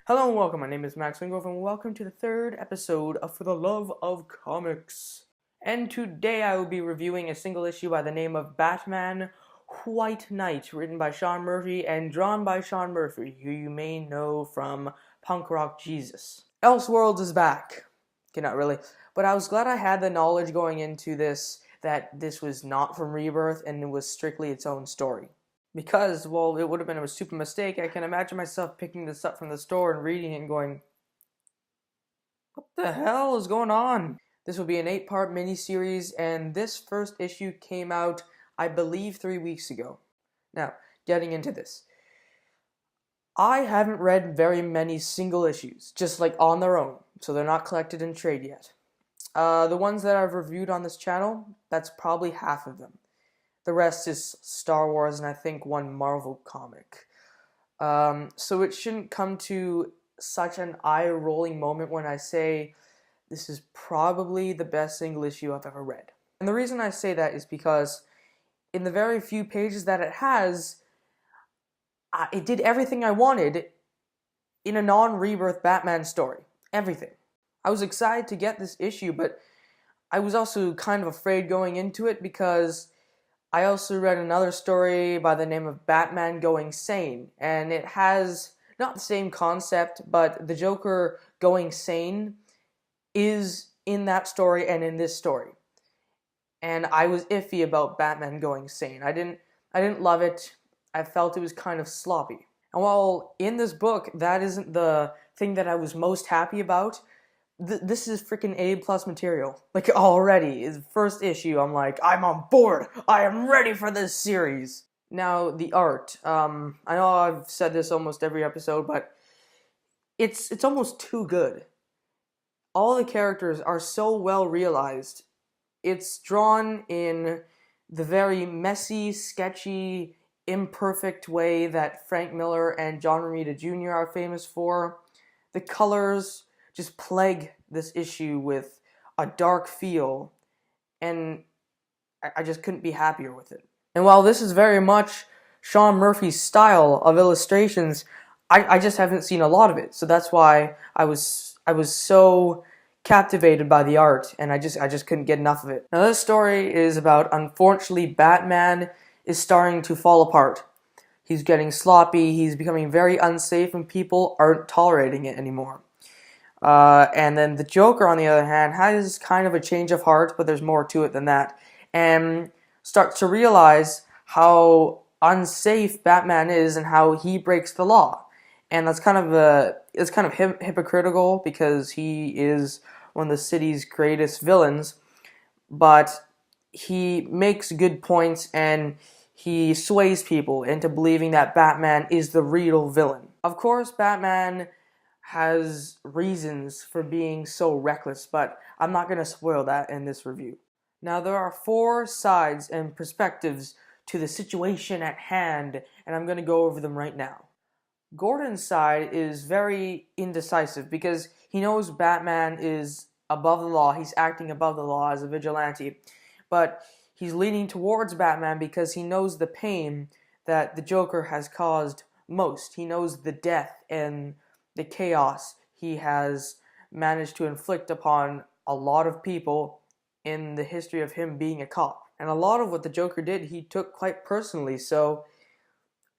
Hello and welcome, my name is Max Wingolf and welcome to the third episode of For the Love of Comics. And today I will be reviewing a single issue by the name of Batman White Knight, written by Sean Murphy and drawn by Sean Murphy, who you may know from Punk Rock Jesus. Elseworlds is back. Okay, not really, but I was glad I had the knowledge going into this that this was not from Rebirth and it was strictly its own story. Because, well, it would have been a stupid mistake. I can imagine myself picking this up from the store and reading it and going, what the hell is going on? This will be an 8-part miniseries, and this first issue came out, I believe, 3 weeks ago. Now, getting into this. I haven't read very many single issues, just like on their own, so they're not collected in trade yet. The ones that I've reviewed on this channel, that's probably half of them. The rest is Star Wars and I think one Marvel comic. So it shouldn't come to such an eye-rolling moment when I say this is probably the best single issue I've ever read. And the reason I say that is because in the very few pages that it has, it did everything I wanted in a non-Rebirth Batman story. Everything. I was excited to get this issue, but I was also kind of afraid going into it because I also read another story by the name of Batman Going Sane, and it has not the same concept, but the Joker going sane is in that story and in this story. And I was iffy about Batman Going Sane. I didn't love it. I felt it was kind of sloppy. And while in this book, that isn't the thing that I was most happy about, this is freaking A+ material. Like, already, is first issue, I'm like, I'm on board! I am ready for this series! Now, the art. I know I've said this almost every episode, but it's almost too good. All the characters are so well realized. It's drawn in the very messy, sketchy, imperfect way that Frank Miller and John Romita Jr. are famous for. The colors just plague this issue with a dark feel, and I just couldn't be happier with it. And while this is very much Sean Murphy's style of illustrations, I just haven't seen a lot of it, so that's why I was so captivated by the art, and I just couldn't get enough of it. Now this story is about, unfortunately, Batman is starting to fall apart. He's getting sloppy, he's becoming very unsafe, and people aren't tolerating it anymore. And then the Joker, on the other hand, has kind of a change of heart, but there's more to it than that, and starts to realize how unsafe Batman is and how he breaks the law. And that's kind of hypocritical because he is one of the city's greatest villains, but he makes good points and he sways people into believing that Batman is the real villain. Of course, Batman has reasons for being so reckless, but I'm not going to spoil that in this review. Now, there are 4 sides and perspectives to the situation at hand, and I'm going to go over them right now. Gordon's side is very indecisive because he knows Batman is above the law, he's acting above the law as a vigilante, but he's leaning towards Batman because he knows the pain that the Joker has caused most. He knows the death and the chaos he has managed to inflict upon a lot of people in the history of him being a cop. And a lot of what the Joker did, he took quite personally, so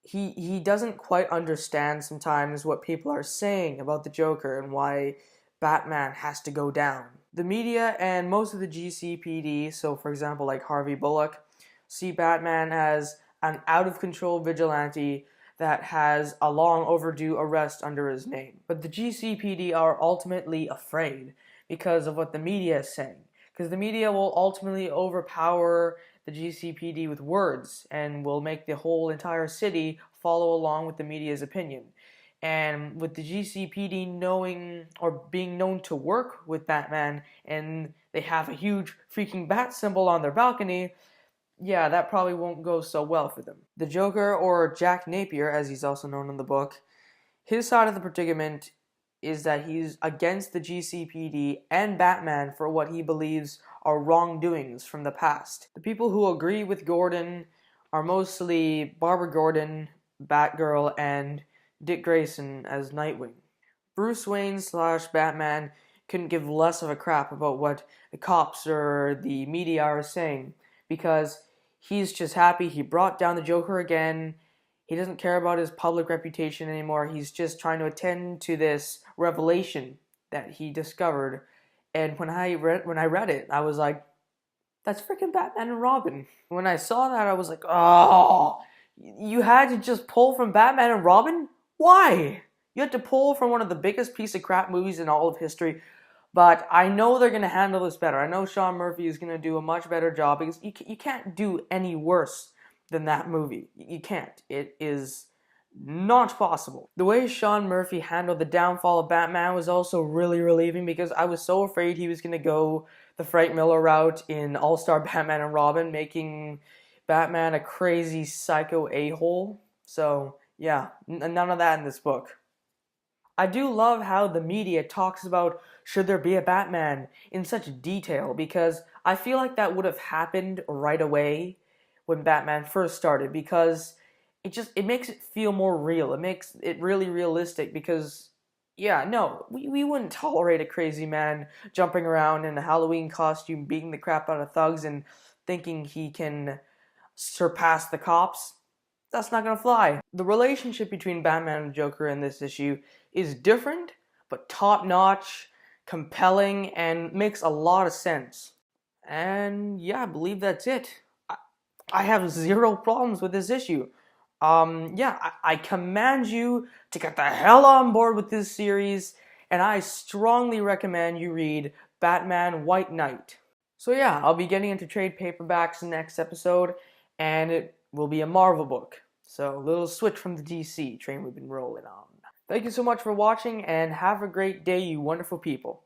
he doesn't quite understand sometimes what people are saying about the Joker and why Batman has to go down. The media and most of the GCPD, so for example like Harvey Bullock, see Batman as an out-of-control vigilante that has a long overdue arrest under his name. But the GCPD are ultimately afraid because of what the media is saying. Because the media will ultimately overpower the GCPD with words and will make the whole entire city follow along with the media's opinion. And with the GCPD knowing or being known to work with Batman and they have a huge freaking bat symbol on their balcony, yeah, that probably won't go so well for them. The Joker, or Jack Napier, as he's also known in the book, his side of the predicament is that he's against the GCPD and Batman for what he believes are wrongdoings from the past. The people who agree with Gordon are mostly Barbara Gordon, Batgirl, and Dick Grayson as Nightwing. Bruce Wayne slash Batman couldn't give less of a crap about what the cops or the media are saying because he's just happy he brought down the Joker again. He doesn't care about his public reputation anymore. He's just trying to attend to this revelation that he discovered. And when I read it, I was like, that's freaking Batman and Robin. When I saw that, I was like, oh, you had to just pull from Batman and Robin? Why? You had to pull from one of the biggest piece of crap movies in all of history. But I know they're going to handle this better. I know Sean Murphy is going to do a much better job because you can't do any worse than that movie. You can't. It is not possible. The way Sean Murphy handled the downfall of Batman was also really relieving because I was so afraid he was going to go the Frank Miller route in All-Star Batman and Robin, making Batman a crazy psycho a-hole. So, yeah, none of that in this book. I do love how the media talks about should there be a Batman in such detail because I feel like that would have happened right away when Batman first started because it makes it feel more real. It makes it really realistic because yeah, no, we wouldn't tolerate a crazy man jumping around in a Halloween costume, beating the crap out of thugs and thinking he can surpass the cops. That's not gonna fly. The relationship between Batman and Joker in this issue is different, but top-notch, compelling, and makes a lot of sense. And yeah, I believe that's it. I have zero problems with this issue. I command you to get the hell on board with this series, and I strongly recommend you read Batman White Knight. So yeah, I'll be getting into trade paperbacks next episode, and it will be a Marvel book. So a little switch from the DC train we've been rolling on. Thank you so much for watching, and have a great day, you wonderful people.